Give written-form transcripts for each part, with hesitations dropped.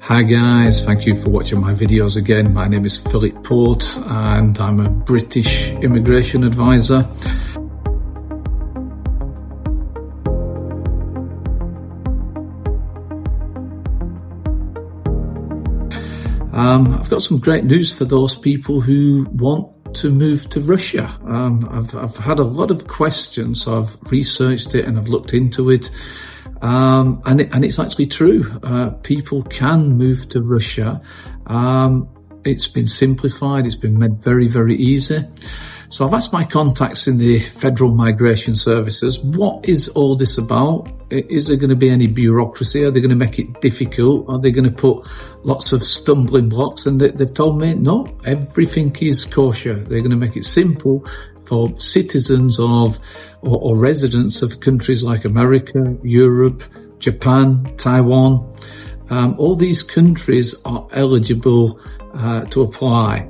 Hi guys, thank you for watching my videos again. My name is Philip Port and I'm a British immigration advisor. I've got some great news for those people who want to move to Russia. I've had a lot of questions, so I've researched it and I've looked into it. And it's actually true. People can move to Russia. It's been simplified. It's been made very, very easy. So I've asked my contacts in the Federal Migration Services, what is all this about? Is there going to be any bureaucracy? Are they going to make it difficult? Are they going to put lots of stumbling blocks? And they've told me, no, everything is kosher. They're going to make it simple for citizens of or residents of countries like America, Europe, Japan, Taiwan. All these countries are eligible to apply.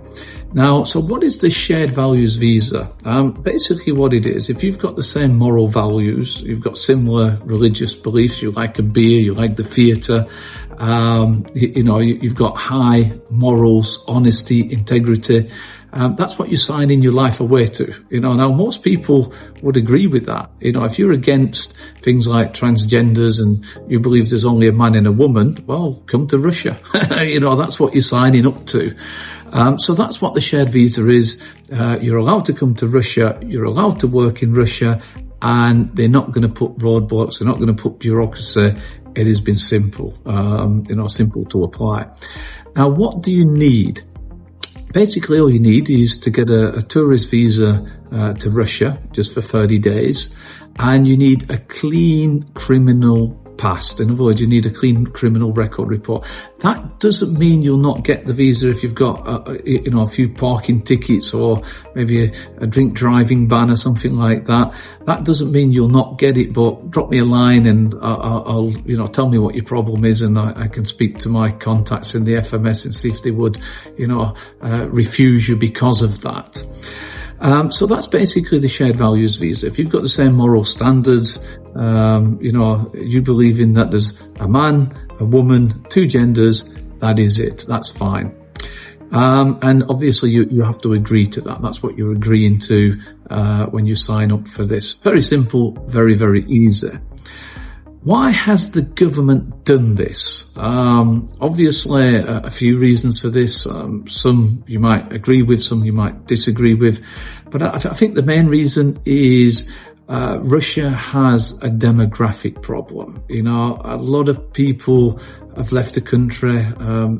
Now, so what is the shared values visa? Basically what it is, if you've got the same moral values, you've got similar religious beliefs, you like a beer, you like the theatre, you've got high morals, honesty, integrity, that's what you're signing your life away to. Now most people would agree with that. If you're against things like transgenders and you believe there's only a man and a woman, well, come to Russia. That's what you're signing up to. So that's what the shared visa is. You're allowed to come to Russia, you're allowed to work in Russia, and they're not going to put roadblocks, they're not going to put bureaucracy. It has been simple, simple to apply. Now, what do you need? Basically, all you need is to get a tourist visa to Russia just for 30 days, and you need a clean criminal past. In other words, you need a clean criminal record report. That doesn't mean you'll not get the visa if you've got a few parking tickets or maybe a drink driving ban or something like that. That doesn't mean you'll not get it, but drop me a line and I'll tell me what your problem is, and I can speak to my contacts in the FMS and see if they would refuse you because of that. So that's basically the shared values visa. If you've got the same moral standards, you believe in that there's a man, a woman, two genders, that is it. That's fine. And obviously you have to agree to that. That's what you're agreeing to, when you sign up for this. Very simple, very, very easy. Why has the government done this? Obviously, a few reasons for this. Some you might agree with, some you might disagree with. But I think the main reason is Russia has a demographic problem. A lot of people have left the country.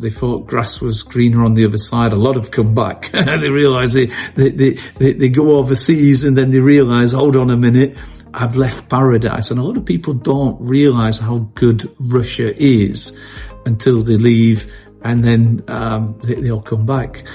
They thought grass was greener on the other side. A lot have come back. They realise they go overseas and then they realise, hold on a minute, I've left paradise. And a lot of people don't realise how good Russia is until they leave, and then they'll come back.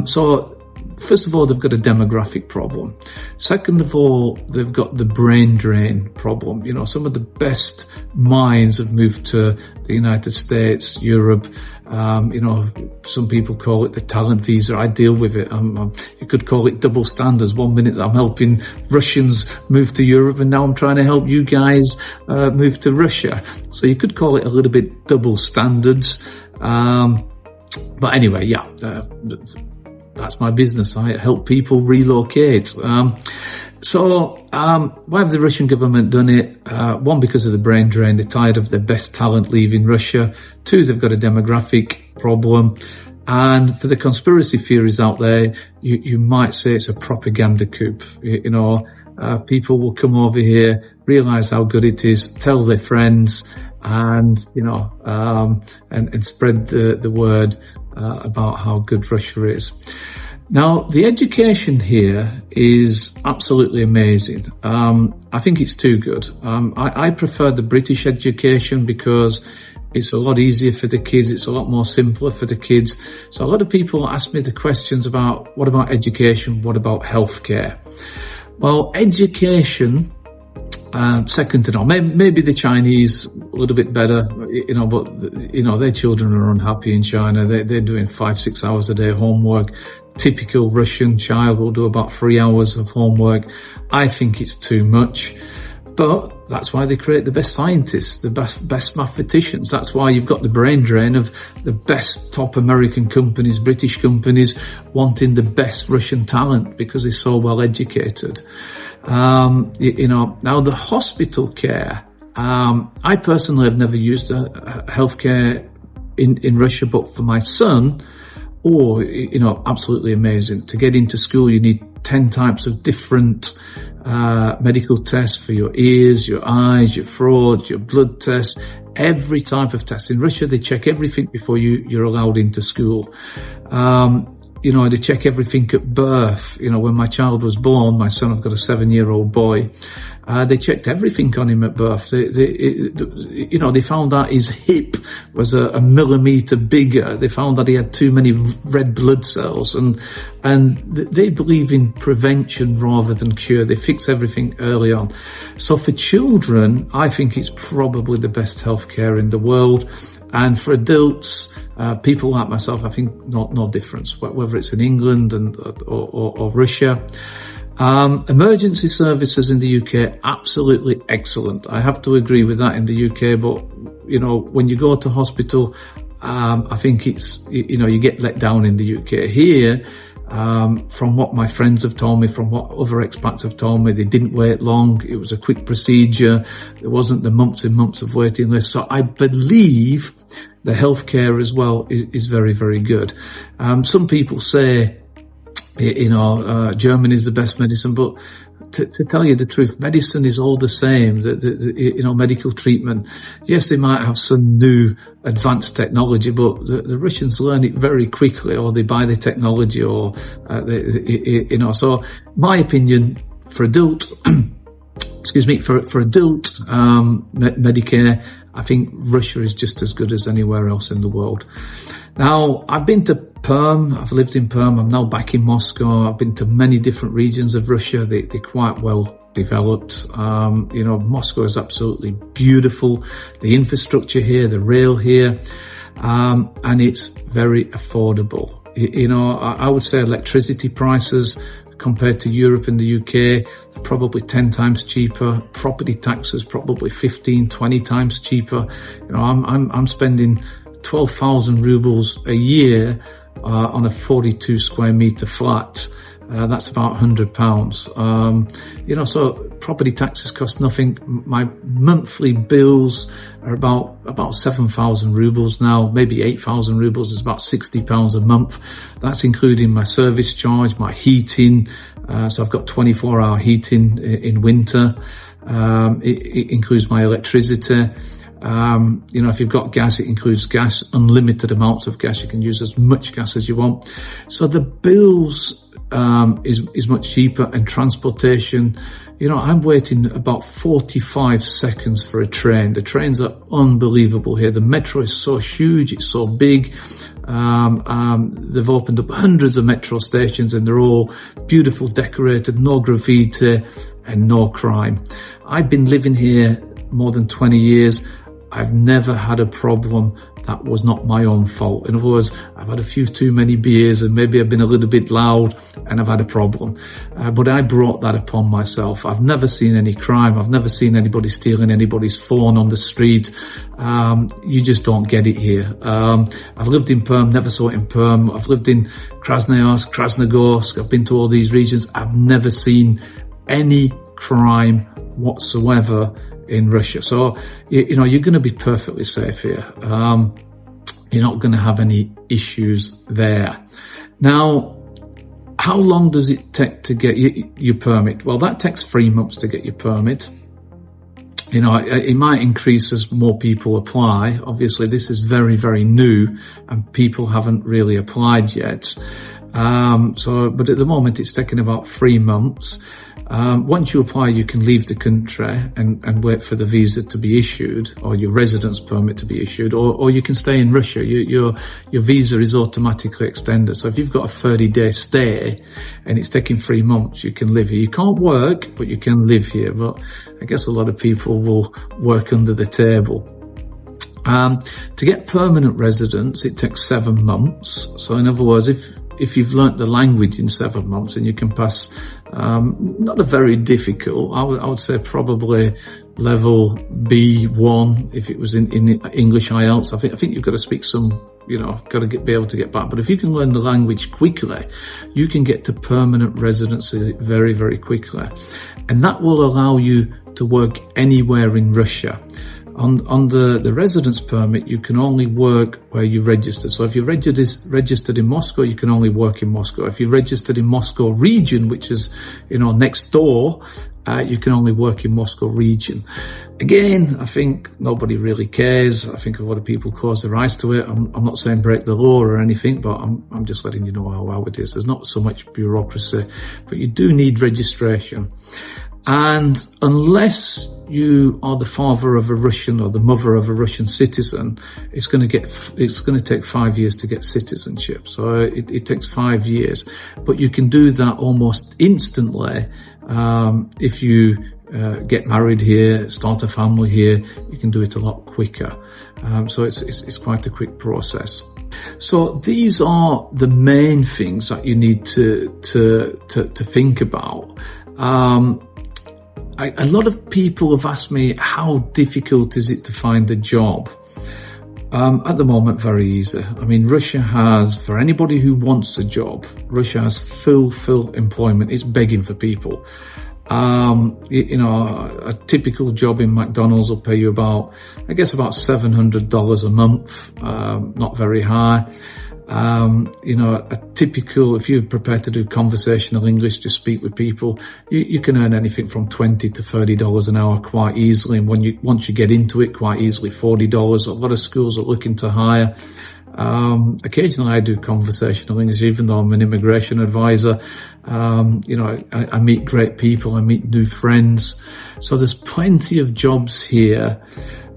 So first of all, they've got a demographic problem. Second of all, they've got the brain drain problem. Some of the best minds have moved to the United States, Europe. Some people call it the talent visa. I deal with it. You could call it double standards. 1 minute I'm helping Russians move to Europe, and now I'm trying to help you guys move to Russia. So you could call it a little bit double standards. But anyway, yeah, that's my business. I help people relocate. So why have the Russian government done it? One, because of the brain drain. They're tired of their best talent leaving Russia. Two, they've got a demographic problem. And for the conspiracy theories out there, you might say it's a propaganda coup. People will come over here, realize how good it is, tell their friends, and and spread the word about how good Russia is. Now, the education here is absolutely amazing. I think it's too good. I prefer the British education because it's a lot easier for the kids. It's a lot more simpler for the kids. So a lot of people ask me the questions about, what about education? What about healthcare? Well, education, second to none. Maybe the Chinese a little bit better, but their children are unhappy in China. They're doing 5-6 hours a day homework. Typical Russian child will do about 3 hours of homework. I think it's too much. But that's why they create the best scientists, the best mathematicians. That's why you've got the brain drain of the best top American companies, British companies, wanting the best Russian talent because they're so well educated. You know, now the hospital care, I personally have never used healthcare in Russia, but for my son, you know, absolutely amazing. To get into school, you need 10 types of different medical tests for your ears, your eyes, your throat, your blood tests, every type of test. In Russia, they check everything before you're allowed into school. You know, they check everything at birth. You know, when my child was born, my son, I've got a 7-year-old boy, they checked everything on him at birth. You know, they found that his hip was a millimeter bigger. They found that he had too many red blood cells, and they believe in prevention rather than cure. They fix everything early on. So for children, I think it's probably the best healthcare in the world. And for adults, people like myself, I think no difference, whether it's in England or Russia. Emergency services in the UK, absolutely excellent. I have to agree with that in the UK, but, you know, when you go to hospital, I think you know, you get let down in the UK. Here, from what my friends have told me, from what other expats have told me, they didn't wait long. It was a quick procedure. There wasn't the months and months of waiting lists. So I believe the healthcare as well is very, very good. Some people say, you know, Germany is the best medicine, but to tell you the truth, medicine is all the same. You know, medical treatment. Yes, they might have some new advanced technology, but the Russians learn it very quickly, or they buy the technology, or you know. So, my opinion, for adult, excuse me, for adult Medicare, I think Russia is just as good as anywhere else in the world. Now, I've been to Perm, I've lived in Perm, I'm now back in Moscow. I've been to many different regions of Russia. They're quite well developed. You know, Moscow is absolutely beautiful. The infrastructure here, the rail here, and it's very affordable. You know, I would say electricity prices compared to Europe and the UK, they're probably 10 times cheaper. Property taxes probably 15, 20 times cheaper. You know, I'm spending 12,000 rubles a year on a 42 square meter flat. That's about £100. You know, so property taxes cost nothing. My monthly bills are about 7,000 rubles now, maybe 8,000 rubles is about £60 a month. That's including my service charge, my heating. So I've got 24-hour heating in winter. It includes my electricity. You know, if you've got gas, it includes gas, unlimited amounts of gas. You can use as much gas as you want. So the bills is much cheaper, and transportation, you know, I'm waiting about 45 seconds for a train. The trains are unbelievable here. The metro is so huge, it's so big. They've opened up hundreds of metro stations, and they're all beautiful, decorated, no graffiti and no crime. I've been living here more than 20 years. I've never had a problem that was not my own fault. In other words, I've had a few too many beers, and maybe I've been a little bit loud, and I've had a problem. But I brought that upon myself. I've never seen any crime. I've never seen anybody stealing anybody's phone on the street. You just don't get it here. I've lived in Perm, never saw it in Perm. I've lived in Krasnoyarsk, Krasnogorsk. I've been to all these regions. I've never seen any crime whatsoever in Russia. So, you know, you're going to be perfectly safe here. You're not going to have any issues there. Now, how long does it take to get your permit? Well, that takes 3 months to get your permit. You know, it might increase as more people apply. Obviously, this is very, very new, and people haven't really applied yet. But at the moment, it's taking about 3 months. Once you apply, you can leave the country and wait for the visa to be issued, or your residence permit to be issued, or you can stay in Russia. Your visa is automatically extended. So if you've got a 30-day stay and it's taking 3 months, you can live here. You can't work, but you can live here. But I guess a lot of people will work under the table. To get permanent residence, it takes 7 months. So in other words, if if you've learnt the language in 7 months, and you can pass, not a very difficult, I would say probably level B1 if it was in English IELTS. I think you've got to speak some, got to be able to get back. But if you can learn the language quickly, you can get to permanent residency very, very quickly. And that will allow you to work anywhere in Russia. On the residence permit, you can only work where you register. So if you're registered in Moscow, you can only work in Moscow. If you're registered in Moscow region, which is, next door, you can only work in Moscow region. Again, I think nobody really cares. I think a lot of people close their eyes to it. I'm not saying break the law or anything, but I'm just letting you know how it is. There's not so much bureaucracy, but you do need registration. And unless you are the father of a Russian or the mother of a Russian citizen, it's going to take 5 years to get citizenship. So it takes 5 years, but you can do that almost instantly. If you get married here, start a family here, you can do it a lot quicker. So it's quite a quick process. So these are the main things that you need to think about. A lot of people have asked me, how difficult is it to find a job? At the moment, very easy. I mean, Russia has, for anybody who wants a job, Russia has full employment. It's begging for people. A typical job in McDonald's will pay you about $700 a month, not very high. A typical, if you're prepared to do conversational English, to speak with people, you can earn anything from $20 to $30 an hour quite easily. And once you get into it, quite easily $40. A lot of schools are looking to hire. Occasionally I do conversational English, even though I'm an immigration advisor. I meet great people, I meet new friends. So there's plenty of jobs here.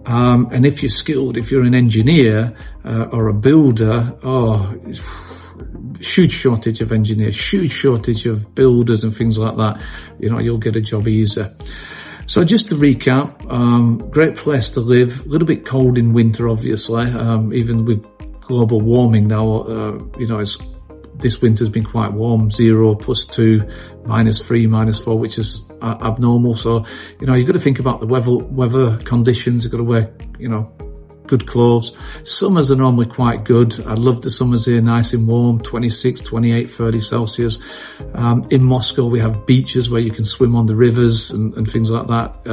And if you're skilled, if you're an engineer or a builder, huge shortage of engineers, huge shortage of builders and things like that. You'll get a job easy. So just to recap, great place to live. A little bit cold in winter, obviously, even with global warming now. This winter's been quite warm, 0, +2, -3, -4, which is abnormal. So, you've got to think about the weather conditions. You've got to wear, good clothes. Summers are normally quite good. I love the summers here, nice and warm, 26, 28, 30 Celsius. In Moscow, we have beaches where you can swim on the rivers and things like that.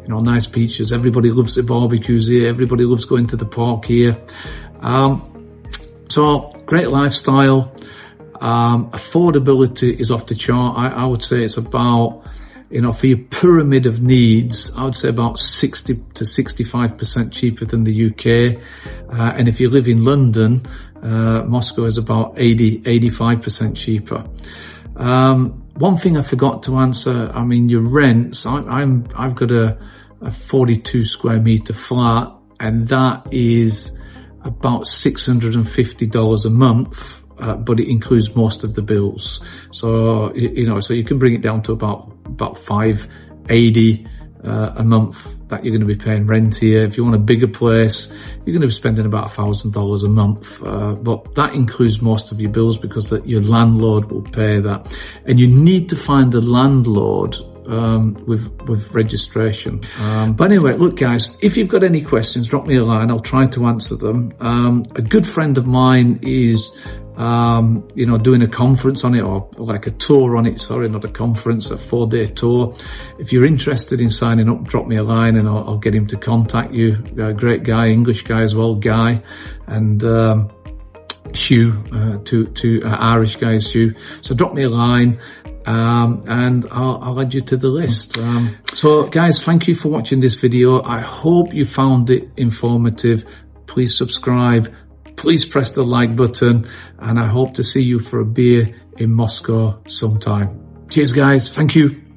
Nice beaches. Everybody loves the barbecues here. Everybody loves going to the park here. So great lifestyle. Affordability is off the chart. I would say it's about, for your pyramid of needs, I would say about 60 to 65% cheaper than the UK. And if you live in London, Moscow is about 85% cheaper. One thing I forgot to answer, your rents. I've got a 42 square meter flat, and that is about $650 a month. But it includes most of the bills. So, so you can bring it down to about $580 a month that you're going to be paying rent here. If you want a bigger place, you're going to be spending about $1,000 a month. But that includes most of your bills, because your landlord will pay that. And you need to find a landlord with registration. But anyway, look guys, if you've got any questions, drop me a line. I'll try to answer them. A good friend of mine is doing a conference on it, or like a tour on it. Sorry, not a conference, a 4-day tour. If you're interested in signing up, drop me a line and I'll get him to contact you. Great guy, English guy as well, Guy, and Hugh, two Irish guys, Hugh. So drop me a line. And I'll add you to the list. So guys, thank you for watching this video. I hope you found it informative. Please subscribe, please press the like button, and I hope to see you for a beer in Moscow sometime. Cheers guys, thank you.